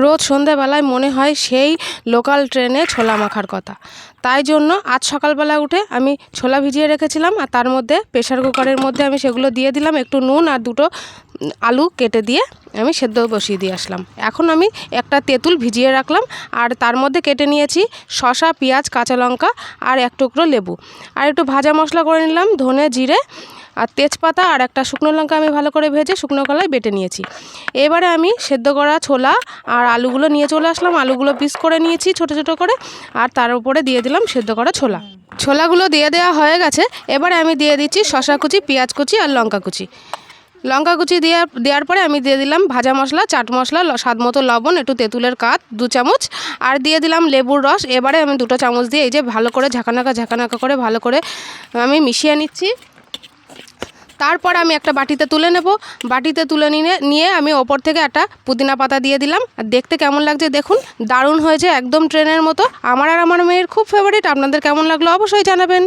রোজ সন্ধ্যাবেলায় মনে হয় সেই লোকাল ট্রেনে ছোলা মাখার কথা। তাই জন্য আজ সকালবেলা উঠে আমি ছোলা ভিজিয়ে রেখেছিলাম, আর তার মধ্যে প্রেশার কুকারের মধ্যে আমি সেগুলো দিয়ে দিলাম, একটু নুন আর দুটো আলু কেটে দিয়ে আমি সেদ্ধ বসিয়ে দিয়ে আসলাম। এখন আমি একটা তেঁতুল ভিজিয়ে রাখলাম, আর তার মধ্যে কেটে নিয়েছি শসা, পেঁয়াজ, কাঁচা লঙ্কা আর এক টুকরো লেবু, আর একটু ভাজা মশলা করে নিলাম, ধনে, জিরে আর তেজপাতা আর একটা শুকনো লঙ্কা আমি ভালো করে ভেজে শুকনো কলায় বেটে নিয়েছি। এবারে আমি সেদ্ধ করা ছোলা আর আলুগুলো নিয়ে চলে আসলাম, আলুগুলো পিস করে নিয়েছি ছোটো ছোটো করে, আর তার উপরে দিয়ে দিলাম সেদ্ধ করা ছোলা। ছোলাগুলো দিয়ে দেওয়া হয়ে গেছে। এবারে আমি দিয়ে দিচ্ছি শসা কুচি, পেঁয়াজ কুচি আর লঙ্কা কুচি। লঙ্কা কুচি দেওয়ার পরে আমি দিয়ে দিলাম ভাজা মশলা, চাট মশলা, স্বাদ মতো লবণ, একটু তেঁতুলের কাঠ 2 চামচ, আর দিয়ে দিলাম লেবুর রস। এবারে আমি 2 চামচ দিয়ে এই যে ভালো করে ঝাঁকানাকা করে ভালো করে আমি মিশিয়ে নিচ্ছি। তারপর আমি একটা বাটিতে তুলে নেব। বাটিতে তুলে নিয়ে আমি ওপর থেকে একটা পুদিনা পাতা দিয়ে দিলাম। আর দেখতে কেমন লাগছে দেখুন, দারুণ হয়েছে, একদম ট্রেনের মতো। আমার আর আমার মেয়ের খুব ফেভারিট। আপনাদের কেমন লাগলো অবশ্যই জানাবেন।